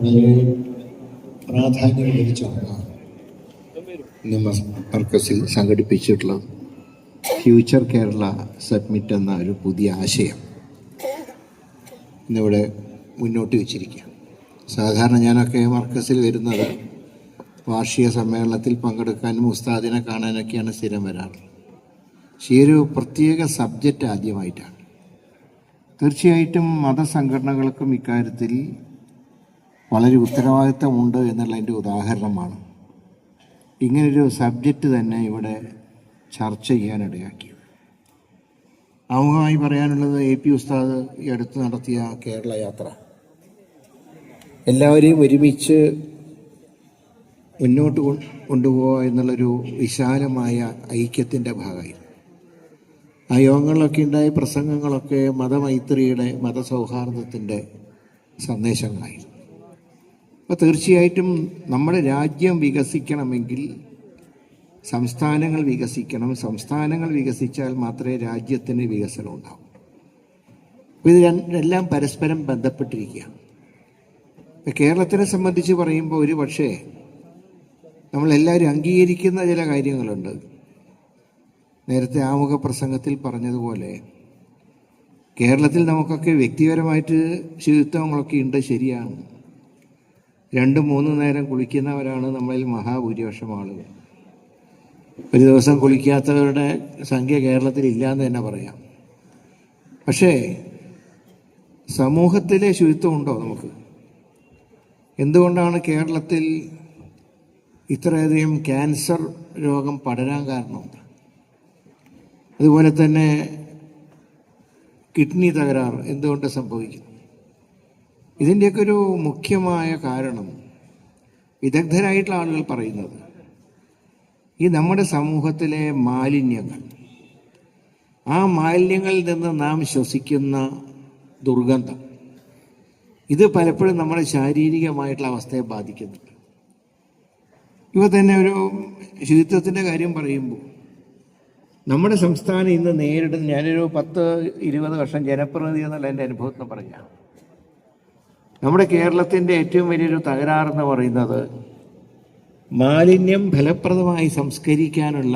വളരെ പ്രാധാന്യം ലഭിച്ച ഒന്നാണ് ഇന്ന് മർക്കസിൽ സംഘടിപ്പിച്ചിട്ടുള്ളത്. ഫ്യൂച്ചർ കേരള സബ്മിറ്റ് എന്ന ഒരു പുതിയ ആശയം ഇന്നിവിടെ മുന്നോട്ട് വച്ചിരിക്കുക. സാധാരണ ഞാനൊക്കെ മർക്കസിൽ വരുന്നത് വാർഷിക സമ്മേളനത്തിൽ പങ്കെടുക്കാനും ഉസ്താദിനെ കാണാനൊക്കെയാണ് സ്ഥിരം വരാറ്. പക്ഷേ ഈ ഒരു പ്രത്യേക സബ്ജക്റ്റ് ആദ്യമായിട്ടാണ്. തീർച്ചയായിട്ടും മതസംഘടനകൾക്കും ഇക്കാര്യത്തിൽ വളരെ ഉത്തരവാദിത്തമുണ്ട് എന്നുള്ളതിൻ്റെ ഉദാഹരണമാണ് ഇങ്ങനൊരു സബ്ജക്റ്റ് തന്നെ ഇവിടെ ചർച്ച ചെയ്യാനിടയാക്കിയത്. ആമുഖമായി പറയാനുള്ളത് AP ഉസ്താദ് ഈ അടുത്ത് നടത്തിയ കേരള യാത്ര എല്ലാവരെയും ഒരുമിച്ച് മുന്നോട്ട് കൊണ്ടുപോകുക എന്നുള്ളൊരു വിശാലമായ ഐക്യത്തിൻ്റെ ഭാഗമായി ആ യോഗങ്ങളിലൊക്കെ ഉണ്ടായ പ്രസംഗങ്ങളൊക്കെ മതമൈത്രിയുടെ മതസൗഹാർദ്ദത്തിൻ്റെ സന്ദേശങ്ങളായിരുന്നു. അപ്പോൾ തീർച്ചയായിട്ടും നമ്മുടെ രാജ്യം വികസിക്കണമെങ്കിൽ സംസ്ഥാനങ്ങൾ വികസിക്കണം. സംസ്ഥാനങ്ങൾ വികസിച്ചാൽ മാത്രമേ രാജ്യത്തിന് വികസനം ഉണ്ടാവൂ. അപ്പോൾ ഇത് എല്ലാം പരസ്പരം ബന്ധപ്പെട്ടിരിക്കുകയാണ്. കേരളത്തിനെ സംബന്ധിച്ച് പറയുമ്പോൾ ഒരു പക്ഷേ നമ്മളെല്ലാവരും അംഗീകരിക്കുന്ന ചില കാര്യങ്ങളുണ്ട്. നേരത്തെ ആമുഖ പ്രസംഗത്തിൽ പറഞ്ഞതുപോലെ കേരളത്തിൽ നമുക്കൊക്കെ വ്യക്തിപരമായിട്ട് ശുചിത്വങ്ങളൊക്കെ ഉണ്ട്, ശരിയാണ്. 2-3 നേരം കുളിക്കുന്നവരാണ് നമ്മളിൽ മഹാഭൂരിപക്ഷം ആളുകൾ. ഒരു ദിവസം കുളിക്കാത്തവരുടെ സംഖ്യ കേരളത്തിൽ ഇല്ലയെന്ന് തന്നെ പറയാം. പക്ഷേ സമൂഹത്തിലെ ശുചിത്വം ഉണ്ടോ നമുക്ക്? എന്തുകൊണ്ടാണ് കേരളത്തിൽ ഇത്രയധികം ക്യാൻസർ രോഗം പടരാൻ കാരണം? അതുപോലെ തന്നെ കിഡ്നി തകരാറ് എന്തുകൊണ്ട് സംഭവിക്കുന്നു? ഇതിൻ്റെയൊക്കെ ഒരു മുഖ്യമായ കാരണം വിദഗ്ധരായിട്ടുള്ള ആളുകൾ പറയുന്നത് ഈ നമ്മുടെ സമൂഹത്തിലെ മാലിന്യങ്ങൾ, ആ മാലിന്യങ്ങളിൽ നിന്ന് നാം ശ്വസിക്കുന്ന ദുർഗന്ധം, ഇത് പലപ്പോഴും നമ്മുടെ ശാരീരികമായിട്ടുള്ള അവസ്ഥയെ ബാധിക്കുന്നുണ്ട്. ഇവ തന്നെ ഒരു ശുചിത്വത്തിൻ്റെ കാര്യം പറയുമ്പോൾ നമ്മുടെ സംസ്ഥാനം ഇന്ന് നേരിടുന്ന, ഞാനൊരു 10-20 വർഷം ജനപ്രതിനിധി എന്നുള്ള എൻ്റെ അനുഭവത്തിൽ പറയാം, നമ്മുടെ കേരളത്തിൻ്റെ ഏറ്റവും വലിയൊരു തകരാറെന്ന് പറയുന്നത് മാലിന്യം ഫലപ്രദമായി സംസ്കരിക്കാനുള്ള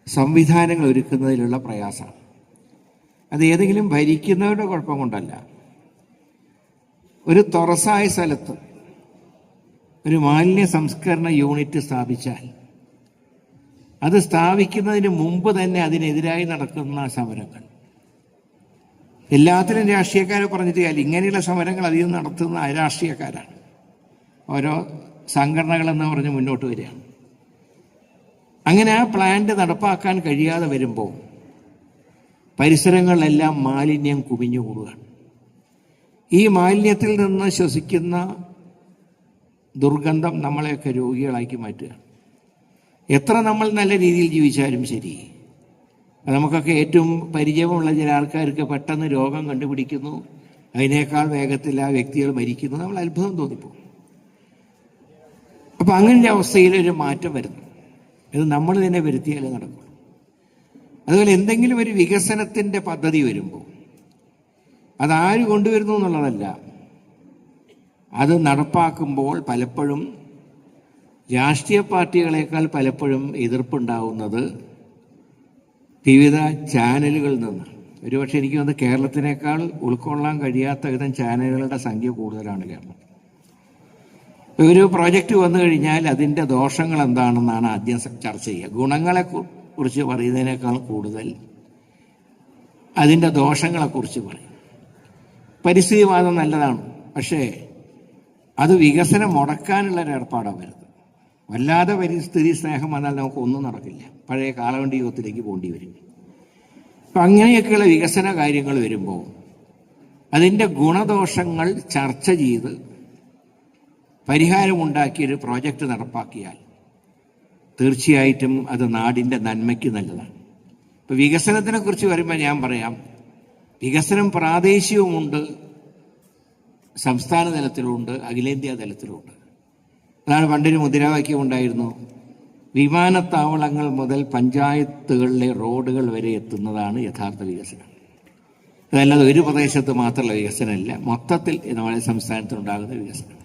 സംവിധാനങ്ങൾ ഒരുക്കുന്നതിലുള്ള പ്രയാസമാണ്. അത് ഏതെങ്കിലും ഭരിക്കുന്നവരുടെ കുഴപ്പം കൊണ്ടല്ല. ഒരു തുറസായ സ്ഥലത്ത് ഒരു മാലിന്യ സംസ്കരണ യൂണിറ്റ് സ്ഥാപിച്ചാൽ അത് സ്ഥാപിക്കുന്നതിന് മുമ്പ് തന്നെ അതിനെതിരായി നടക്കുന്ന സമരങ്ങൾ, എല്ലാത്തിനും രാഷ്ട്രീയക്കാരെ പറഞ്ഞിട്ട് കാര്യമില്ല. ഇങ്ങനെയുള്ള സമരങ്ങൾ അധികം നടത്തുന്ന അരാഷ്ട്രീയക്കാരാണ്. ഓരോ സംഘടനകളെന്ന് പറഞ്ഞ് മുന്നോട്ട് വരികയാണ്. അങ്ങനെ ആ പ്ലാന്റ് നടപ്പാക്കാൻ കഴിയാതെ വരുമ്പോൾ പരിസരങ്ങളിലെല്ലാം മാലിന്യം കുമിഞ്ഞുകൂടുകയാണ്. ഈ മാലിന്യത്തിൽ നിന്ന് ശ്വസിക്കുന്ന ദുർഗന്ധം നമ്മളെയൊക്കെ രോഗികളാക്കി മാറ്റുകയാണ്. എത്ര നമ്മൾ നല്ല രീതിയിൽ ജീവിച്ചാലും ശരി, നമുക്കൊക്കെ ഏറ്റവും പരിചയമുള്ള ചില ആൾക്കാർക്ക് പെട്ടെന്ന് രോഗം കണ്ടുപിടിക്കുന്നു, അതിനേക്കാൾ വേഗത്തിൽ ആ വ്യക്തികൾ മരിക്കുന്നു, നമ്മൾ അത്ഭുതം തോന്നിപ്പോകും. അപ്പം അങ്ങനത്തെ അവസ്ഥയിൽ ഒരു മാറ്റം വരുന്നു. ഇത് നമ്മൾ തന്നെ വരുത്തിയാലേ നടക്കും. അതുപോലെ എന്തെങ്കിലും ഒരു വികസനത്തിൻ്റെ പദ്ധതി വരുമ്പോൾ അതാര് കൊണ്ടുവരുന്നു എന്നുള്ളതല്ല, അത് നടപ്പാക്കുമ്പോൾ പലപ്പോഴും രാഷ്ട്രീയ പാർട്ടികളെക്കാൾ പലപ്പോഴും എതിർപ്പുണ്ടാവുന്നത് വിവിധ ചാനലുകളിൽ നിന്ന്. ഒരുപക്ഷെ എനിക്ക് തോന്നുന്നു കേരളത്തിനേക്കാൾ ഉൾക്കൊള്ളാൻ കഴിയാത്ത വിധം ചാനലുകളുടെ സംഖ്യ കൂടുതലാണ് കേരളത്തിൽ. ഒരു പ്രോജക്റ്റ് വന്നു കഴിഞ്ഞാൽ അതിൻ്റെ ദോഷങ്ങൾ എന്താണെന്നാണ് ആദ്യം ചർച്ച ചെയ്യുക. ഗുണങ്ങളെ കുറിച്ച് പറയുന്നതിനേക്കാൾ കൂടുതൽ അതിൻ്റെ ദോഷങ്ങളെക്കുറിച്ച് പറയും. പരിസ്ഥിതിവാദം നല്ലതാണ്, പക്ഷേ അത് വികസനം മുടക്കാനുള്ള ഒരു ഏർപ്പാടാണ് വരുന്നത്. വല്ലാതെ പരിസ്ഥിതി സ്നേഹം വന്നാൽ നമുക്കൊന്നും നടക്കില്ല, പഴയ കാലവണ്ടി യുഗത്തിലേക്ക് പോകേണ്ടി വരും. അപ്പം അങ്ങനെയൊക്കെയുള്ള വികസന കാര്യങ്ങൾ വരുമ്പോൾ അതിൻ്റെ ഗുണദോഷങ്ങൾ ചർച്ച ചെയ്ത് പരിഹാരമുണ്ടാക്കിയൊരു പ്രോജക്റ്റ് നടപ്പാക്കിയാൽ തീർച്ചയായിട്ടും അത് നാടിൻ്റെ നന്മയ്ക്ക് നല്ലതാണ്. ഇപ്പോൾ വികസനത്തിനെക്കുറിച്ച് വരുമ്പോൾ ഞാൻ പറയാം, വികസനം പ്രാദേശികവുമുണ്ട്, സംസ്ഥാന തലത്തിലുമുണ്ട്, അഖിലേന്ത്യാ തലത്തിലുമുണ്ട്. അതാണ് പണ്ടൊരു മുദ്രാവാക്യം ഉണ്ടായിരുന്നു, വിമാനത്താവളങ്ങൾ മുതൽ പഞ്ചായത്തുകളിലെ റോഡുകൾ വരെ എത്തുന്നതാണ് യഥാർത്ഥ വികസനം. അതല്ലാതെ ഒരു പ്രദേശത്ത് മാത്രമുള്ള വികസനമല്ല, മൊത്തത്തിൽ നമ്മുടെ സംസ്ഥാനത്തുണ്ടാകുന്ന വികസനം.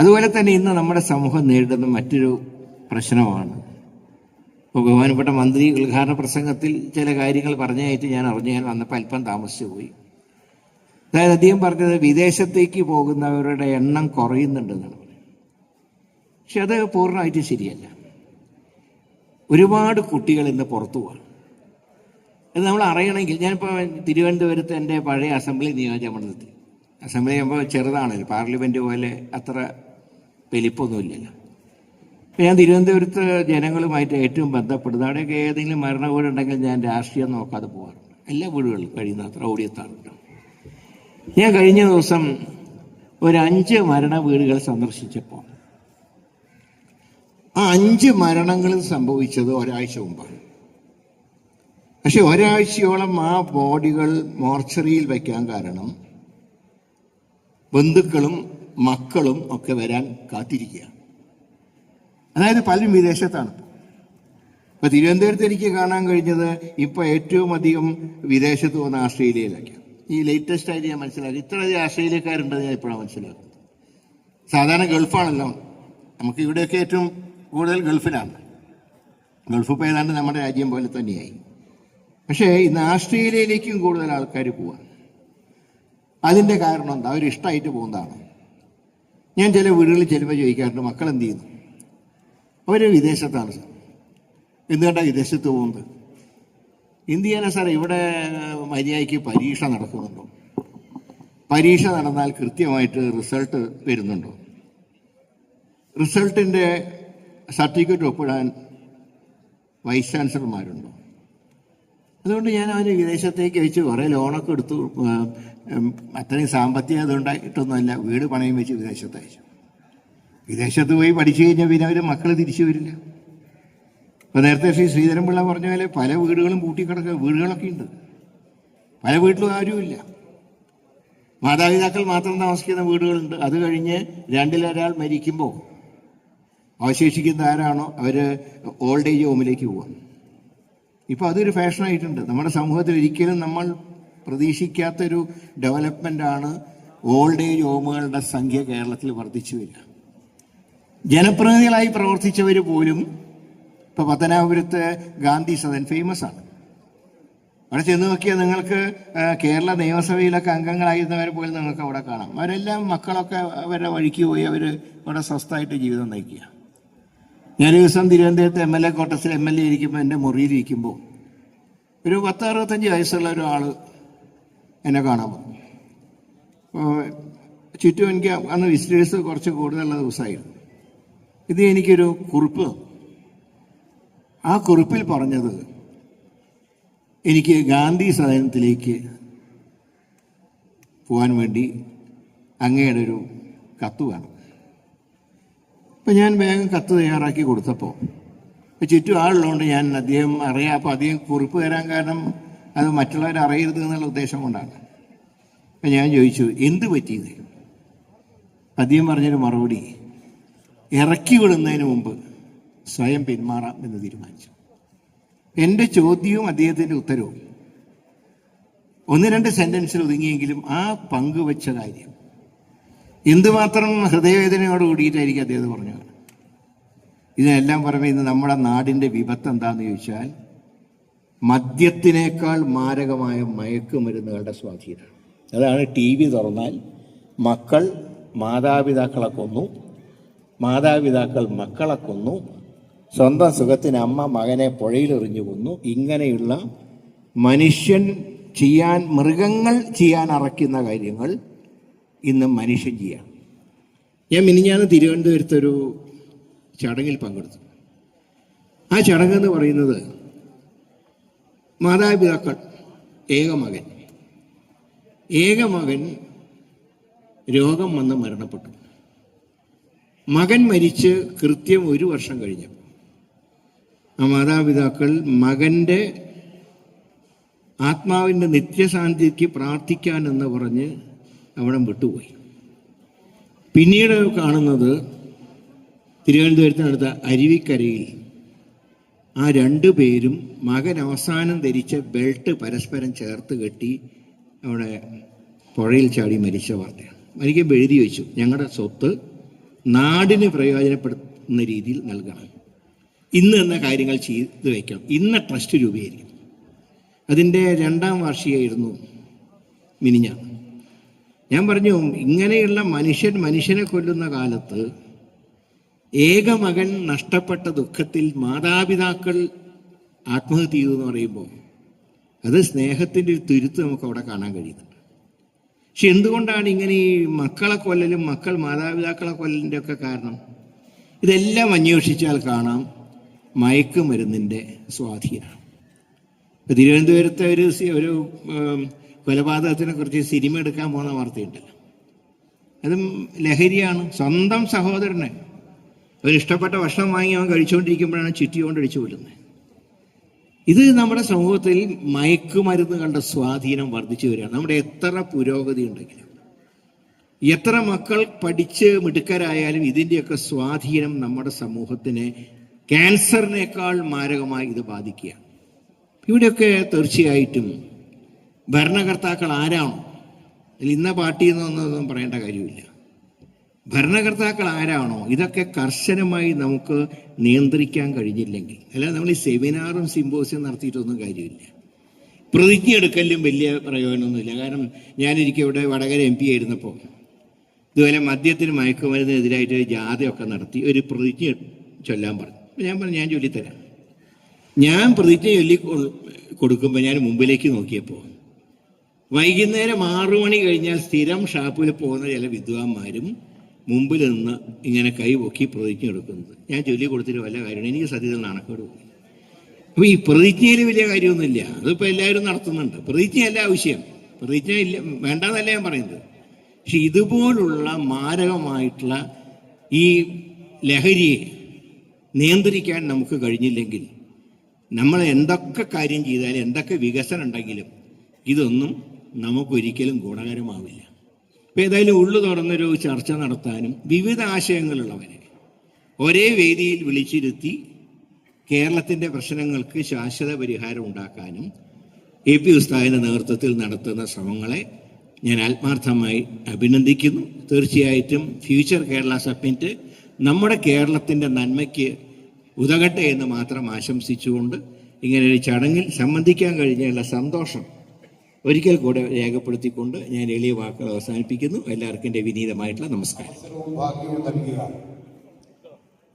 അതുപോലെ തന്നെ ഇന്ന് നമ്മുടെ സമൂഹം നേരിടുന്ന മറ്റൊരു പ്രശ്നമാണ്, ഇപ്പോൾ ബഹുമാനപ്പെട്ട മന്ത്രി ഉദ്ഘാടന പ്രസംഗത്തിൽ ചില കാര്യങ്ങൾ പറഞ്ഞായിട്ട് ഞാൻ വന്നപ്പോൾ അല്പം താമസിച്ചു പോയി. അതായത് അദ്ദേഹം പറഞ്ഞത് വിദേശത്തേക്ക് പോകുന്നവരുടെ എണ്ണം കുറയുന്നുണ്ടെന്നാണ്. പക്ഷെ അത് പൂർണ്ണമായിട്ട് ശരിയല്ല. ഒരുപാട് കുട്ടികൾ ഇന്ന് പുറത്തു പോവാണ്. അത് നമ്മൾ അറിയണമെങ്കിൽ, ഞാനിപ്പോൾ തിരുവനന്തപുരത്ത് എൻ്റെ പഴയ അസംബ്ലി നിയോജകമണ്ഡലത്തിൽ, അസംബ്ലി ആകുമ്പോൾ ചെറുതാണല്ലോ, പാർലമെൻറ്റ് പോലെ അത്ര വലിപ്പമൊന്നുമില്ലല്ലോ. ഞാൻ തിരുവനന്തപുരത്ത് ജനങ്ങളുമായിട്ട് ഏറ്റവും ബന്ധപ്പെടുന്നത്, അവിടെയൊക്കെ ഏതെങ്കിലും മരണ വീടുണ്ടെങ്കിൽ ഞാൻ രാഷ്ട്രീയം നോക്കാതെ പോകാറുണ്ട്. എല്ലാ വീടുകളിലും കഴിയുന്നത്ര ഓടിയെത്താറുണ്ട്. ഞാൻ കഴിഞ്ഞ ദിവസം ഒരു 5 മരണ വീടുകൾ സന്ദർശിച്ചപ്പോൾ ആ 5 മരണങ്ങളും സംഭവിച്ചത് ഒരാഴ്ച മുമ്പാണ്. പക്ഷെ ഒരാഴ്ചയോളം ആ ബോഡികൾ മോർച്ചറിയിൽ വയ്ക്കാൻ കാരണം ബന്ധുക്കളും മക്കളും ഒക്കെ വരാൻ കാത്തിരിക്കുകയാണ്. അതായത് പലരും വിദേശത്താണ്. ഇപ്പൊ തിരുവനന്തപുരത്ത് എനിക്ക് കാണാൻ കഴിഞ്ഞത് ഇപ്പൊ ഏറ്റവും അധികം വിദേശത്ത് പോകുന്ന ആസ്ട്രേലിയയിലൊക്കെയാണ്. ഈ ലേറ്റസ്റ്റ് ആയിട്ട് ഞാൻ മനസ്സിലാക്കി, ഇത്രയധികം ആസ്ട്രേലിയക്കാരുണ്ടെന്ന് ഞാൻ ഇപ്പോഴാണ് മനസ്സിലാക്കുന്നത്. സാധാരണ ഗൾഫാണല്ലോ, നമുക്ക് ഇവിടെയൊക്കെ ഏറ്റവും കൂടുതൽ ഗൾഫിലാണ്. ഗൾഫ് ഇപ്പോൾ ഏതാണ്ട് നമ്മുടെ രാജ്യം പോലെ തന്നെയായി. പക്ഷേ ഇന്ന് ആസ്ട്രേലിയയിലേക്കും കൂടുതൽ ആൾക്കാർ പോവാൻ. അതിൻ്റെ കാരണം എന്താ? അവരിഷ്ടമായിട്ട് പോകുന്നതാണ്. ഞാൻ ചില വീടുകളിൽ ചെല്ലുമ്പോൾ ചോദിക്കാറുണ്ട്, മക്കൾ എന്ത് ചെയ്യുന്നു? അവർ വിദേശത്താണ് സാർ. എന്തുകൊണ്ടാണ് വിദേശത്ത് പോകുന്നത്? എന്ത് ചെയ്യാനാ സാർ, ഇവിടെ മര്യാദയ്ക്ക് പരീക്ഷ നടക്കുന്നുണ്ടോ? പരീക്ഷ നടന്നാൽ കൃത്യമായിട്ട് റിസൾട്ട് വരുന്നുണ്ടോ? റിസൾട്ടിൻ്റെ സർട്ടിഫിക്കറ്റ് ഒപ്പിടാൻ വൈസ് ചാൻസലർമാരുണ്ടോ? അതുകൊണ്ട് ഞാൻ അവന് വിദേശത്തേക്ക് അയച്ച് കുറേ ലോണൊക്കെ എടുത്തു. അത്രയും സാമ്പത്തികം അതുണ്ടായിട്ടൊന്നുമല്ല, വീട് പണയം വെച്ച് വിദേശത്ത് അയച്ചു. വിദേശത്ത് പോയി പഠിച്ചു കഴിഞ്ഞാൽ പിന്നെ അവർ മക്കൾ തിരിച്ചു വരില്ല. ഇപ്പോൾ നേരത്തെ ശ്രീ ശ്രീധരൻപിള്ള പറഞ്ഞ പോലെ പല വീടുകളും പൂട്ടിക്കിടക്കുക, വീടുകളൊക്കെ ഉണ്ട്, പല വീട്ടിലും ആരുമില്ല. മാതാപിതാക്കൾ മാത്രം താമസിക്കുന്ന വീടുകളുണ്ട്. അത് കഴിഞ്ഞ് 2-ൽ 1 മരിക്കുമ്പോൾ അവശേഷിക്കുന്ന ആരാണോ അവർ ഓൾഡ് ഏജ് ഹോമിലേക്ക് പോവാം. ഇപ്പോൾ അതൊരു ഫാഷനായിട്ടുണ്ട്. നമ്മുടെ സമൂഹത്തിൽ ഒരിക്കലും നമ്മൾ പ്രതീക്ഷിക്കാത്തൊരു ഡെവലപ്മെൻ്റാണ് ഓൾഡ് ഏജ് ഹോമുകളുടെ സംഖ്യ കേരളത്തിൽ വർദ്ധിച്ചു വരിക. ജനപ്രതിനിധികളായി പ്രവർത്തിച്ചവർ പോലും ഇപ്പോൾ പത്തനാപുരത്ത് ഗാന്ധി സദൻ ഫേമസ് ആണ്. അവിടെ ചെന്ന് നോക്കിയാൽ നിങ്ങൾക്ക് കേരള നിയമസഭയിലൊക്കെ അംഗങ്ങളായിരുന്നവരെ പോലും നിങ്ങൾക്ക് അവിടെ കാണാം. അവരെല്ലാം മക്കളൊക്കെ അവരുടെ വഴിക്ക് പോയി അവർ അവിടെ സ്വസ്ഥമായിട്ട് ജീവിതം നയിക്കുക. ഞാൻ ദിവസം തിരുവനന്തപുരത്ത് MLA കോട്ടസിൽ MLA ഇരിക്കുമ്പോൾ എൻ്റെ മുറിയിലിരിക്കുമ്പോൾ ഒരു 10-65 വയസ്സുള്ള ഒരാൾ എന്നെ കാണാൻ വന്നു. ചുറ്റും എനിക്ക് അന്ന് വിസിറ്റേഴ്സ് കുറച്ച് കൂടുതലുള്ള ദിവസമായിരുന്നു. ഇത് എനിക്കൊരു കുറിപ്പ്, ആ കുറിപ്പിൽ പറഞ്ഞത് എനിക്ക് ഗാന്ധി സദനത്തിലേക്ക് പോകാൻ വേണ്ടി അങ്ങയുടെ ഒരു കത്ത് വേണം. അപ്പം ഞാൻ വേഗം കത്ത് തയ്യാറാക്കി കൊടുത്തപ്പോൾ ചുറ്റും ആളുള്ളതുകൊണ്ട് ഞാൻ അദ്ദേഹം അറിയാം, അപ്പോൾ അധികം കുറിപ്പ് തരാൻ കാരണം അത് മറ്റുള്ളവർ അറിയരുത് എന്നുള്ള ഉദ്ദേശം കൊണ്ടാണ്. അപ്പം ഞാൻ ചോദിച്ചു, എന്ത് പറ്റിയത്? അദ്ദേഹം പറഞ്ഞൊരു മറുപടി, ഇറക്കി വിടുന്നതിന് മുമ്പ് സ്വയം പിന്മാറാം എന്ന് തീരുമാനിച്ചു. എൻ്റെ ചോദ്യവും അദ്ദേഹത്തിൻ്റെ ഉത്തരവും 1-2 സെൻറ്റൻസിൽ ഒതുങ്ങിയെങ്കിലും ആ പങ്കുവച്ച കാര്യം എന്തുമാത്രം ഹൃദയവേദനയോട് കൂടിയിട്ടായിരിക്കും അദ്ദേഹം പറഞ്ഞത്. ഇതിനെല്ലാം പുറമെ ഇന്ന് നമ്മുടെ നാടിൻ്റെ വിപത്ത് എന്താണെന്ന് ചോദിച്ചാൽ മദ്യത്തിനേക്കാൾ മാരകമായ മയക്കുമരുന്നുകളുടെ സ്വാധീനം. അതാണ് TV തുറന്നാൽ മക്കൾ മാതാപിതാക്കളെ കൊന്നു, മാതാപിതാക്കൾ മക്കളെ കൊന്നു, സ്വന്തം സുഖത്തിന് അമ്മ മകനെ പുഴയിലെറിഞ്ഞു കൊന്നു. ഇങ്ങനെയുള്ള മനുഷ്യൻ ചെയ്യാൻ, മൃഗങ്ങൾ ചെയ്യാൻ അറയ്ക്കുന്ന കാര്യങ്ങൾ ഇന്ന് മനുഷ്യൻ ചെയ്യാം. ഞാൻ മിനിഞ്ഞാന്ന് തിരുവനന്തപുരത്തൊരു ചടങ്ങിൽ പങ്കെടുത്തു. ആ ചടങ്ങെന്ന് പറയുന്നത് മാതാപിതാക്കൾ, ഏകമകൻ രോഗം വന്ന് മരണപ്പെട്ടു. മകൻ മരിച്ച് കൃത്യം 1 വർഷം കഴിഞ്ഞപ്പോൾ ആ മാതാപിതാക്കൾ മകൻ്റെ ആത്മാവിൻ്റെ നിത്യശാന്തിക്ക് പ്രാർത്ഥിക്കാനെന്ന് പറഞ്ഞ് അവിടം വിട്ടുപോയി. പിന്നീട് കാണുന്നത് തിരുവനന്തപുരത്തിനടുത്ത അരുവിക്കരയിൽ ആ 2 പേരും മകൻ അവസാനം ധരിച്ച ബെൽറ്റ് പരസ്പരം ചേർത്ത് കെട്ടി അവിടെ പുഴയിൽ ചാടി മരിച്ച വാർത്തയാണ്. മരിക്കുമ്പോൾ എഴുതി വെച്ചു, ഞങ്ങളുടെ സ്വത്ത് നാടിന് പ്രയോജനപ്പെടുത്തുന്ന രീതിയിൽ നൽകണം, ഇന്ന് എന്ന കാര്യങ്ങൾ ചെയ്ത് വയ്ക്കണം, ഇന്ന ട്രസ്റ്റ് രൂപീകരിക്കണം. അതിൻ്റെ 2ാം വാർഷികമായിരുന്നു മിനിഞ്ഞാന്ന്. ഞാൻ പറഞ്ഞു, ഇങ്ങനെയുള്ള മനുഷ്യനെ കൊല്ലുന്ന കാലത്ത് ഏക മകൻ നഷ്ടപ്പെട്ട ദുഃഖത്തിൽ മാതാപിതാക്കൾ ആത്മഹത്യ ചെയ്തു എന്ന് പറയുമ്പോൾ അത് സ്നേഹത്തിൻ്റെ ഒരു തുരുത്ത് നമുക്ക് അവിടെ കാണാൻ കഴിയുന്നുണ്ട്. പക്ഷെ എന്തുകൊണ്ടാണ് ഇങ്ങനെ ഈ മക്കളെ കൊല്ലലും മാതാപിതാക്കളെ കൊല്ലലിൻ്റെ ഒക്കെ കാരണം? ഇതെല്ലാം അന്വേഷിച്ചാൽ കാണാം മയക്കുമരുന്നിൻ്റെ സ്വാധീനമാണ്. തിരുവനന്തപുരത്തെ ഒരു കൊലപാതകത്തിനെ കുറിച്ച് സിനിമ എടുക്കാൻ പോകുന്ന വാർത്തയുണ്ടല്ലോ, അതും ലഹരിയാണ്. സ്വന്തം സഹോദരനെ അവരിഷ്ടപ്പെട്ട ഭക്ഷണം വാങ്ങി അവൻ കഴിച്ചുകൊണ്ടിരിക്കുമ്പോഴാണ് ചുറ്റിക്കൊണ്ട് അടിച്ചു കൊല്ലുന്നത്. ഇത് നമ്മുടെ സമൂഹത്തിൽ മയക്കുമരുന്നുകളുടെ സ്വാധീനം വർദ്ധിച്ചു വരികയാണ്. നമ്മുടെ എത്ര പുരോഗതി ഉണ്ടെങ്കിലും, എത്ര മക്കൾ പഠിച്ച് മിടുക്കരായാലും ഇതിൻ്റെയൊക്കെ സ്വാധീനം നമ്മുടെ സമൂഹത്തിനെ ക്യാൻസറിനേക്കാൾ മാരകമായി ഇത് ബാധിക്കുകയാണ്. ഇവിടെയൊക്കെ തീർച്ചയായിട്ടും ഭരണകർത്താക്കൾ ആരാണോ, ഇന്ന പാർട്ടി എന്നൊന്നും പറയേണ്ട കാര്യമില്ല, ഭരണകർത്താക്കൾ ആരാണോ ഇതൊക്കെ കർശനമായി നമുക്ക് നിയന്ത്രിക്കാൻ കഴിഞ്ഞില്ലെങ്കിൽ, അല്ലാതെ നമ്മൾ ഈ സെമിനാറും സിമ്പോസിയം നടത്തിയിട്ടൊന്നും കാര്യമില്ല. പ്രതിജ്ഞ എടുക്കലും വലിയ പ്രയോജനമൊന്നുമില്ല. കാരണം ഞാനിരിക്കും ഇവിടെ വടകര MP ആയിരുന്നപ്പോൾ ഇതുപോലെ മദ്യത്തിന് മയക്കുമരുന്നിനെതിരായിട്ട് ജാഥയൊക്കെ നടത്തി ഒരു പ്രതിജ്ഞ ചൊല്ലാൻ പറഞ്ഞു. ഞാൻ പറഞ്ഞു, ഞാൻ ചൊല്ലിത്തരാം. ഞാൻ പ്രതിജ്ഞ ചൊല്ലി കൊടുക്കുമ്പോൾ ഞാൻ മുമ്പിലേക്ക് നോക്കിയപ്പോൾ വൈകുന്നേരം 6 മണി കഴിഞ്ഞാൽ സ്ഥിരം ഷാപ്പിൽ പോകുന്ന ചില വിദ്വാന്മാരും മുമ്പിൽ നിന്ന് ഇങ്ങനെ കൈ പൊക്കി പ്രതിജ്ഞ എടുക്കുന്നത് ഞാൻ ചൊല്ലി കൊടുത്തിട്ട് വല്ല കാര്യമാണ്. എനിക്ക് സത്യത്തിൽ നാണക്കേട് പോയി. അപ്പോൾ ഈ പ്രതിജ്ഞയിൽ വലിയ കാര്യമൊന്നുമില്ല, അതിപ്പോൾ എല്ലാവരും നടത്തുന്നുണ്ട്. പ്രതിജ്ഞയല്ല ആവശ്യം, പ്രതിജ്ഞ ഇല്ല വേണ്ടെന്നല്ല ഞാൻ പറയുന്നത്. പക്ഷെ ഇതുപോലുള്ള മാരകമായിട്ടുള്ള ഈ ലഹരിയെ നിയന്ത്രിക്കാൻ നമുക്ക് കഴിഞ്ഞില്ലെങ്കിൽ നമ്മൾ എന്തൊക്കെ കാര്യം ചെയ്താലും എന്തൊക്കെ വികസനം ഉണ്ടെങ്കിലും ഇതൊന്നും നമുക്കൊരിക്കലും ഗുണകരമാവില്ല. ഇപ്പം ഏതായാലും ഉള്ളു തുറന്നൊരു ചർച്ച നടത്താനും വിവിധ ആശയങ്ങളുള്ളവരെ ഒരേ വേദിയിൽ വിളിച്ചിരുത്തി കേരളത്തിൻ്റെ പ്രശ്നങ്ങൾക്ക് ശാശ്വത പരിഹാരം ഉണ്ടാക്കാനും AP ഉസ്താദിൻ്റെ നേതൃത്വത്തിൽ നടത്തുന്ന ശ്രമങ്ങളെ ഞാൻ ആത്മാർത്ഥമായി അഭിനന്ദിക്കുന്നു. തീർച്ചയായിട്ടും ഫ്യൂച്ചർ കേരള സബ്മിറ്റ് നമ്മുടെ കേരളത്തിൻ്റെ നന്മയ്ക്ക് ഉതകട്ടെ എന്ന് മാത്രം ആശംസിച്ചുകൊണ്ട് ഇങ്ങനൊരു ചടങ്ങിൽ സംബന്ധിക്കാൻ കഴിഞ്ഞുള്ള സന്തോഷം ഒരിക്കൽ കൂടെ രേഖപ്പെടുത്തിക്കൊണ്ട് ഞാൻ എളിയ വാക്കുകൾ അവസാനിപ്പിക്കുന്നു. എല്ലാവർക്കും എൻ്റെ വിനീതമായിട്ടുള്ള നമസ്കാരം.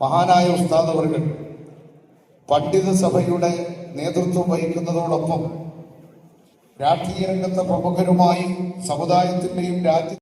മഹാനായ ഉസ്താദ് അവർകൾ പണ്ഡിത സഭയുടെ നേതൃത്വം വഹിക്കുന്നതോടൊപ്പം രാഷ്ട്രീയ രംഗത്തെ പ്രമുഖരുമായി സമുദായത്തിൻ്റെയും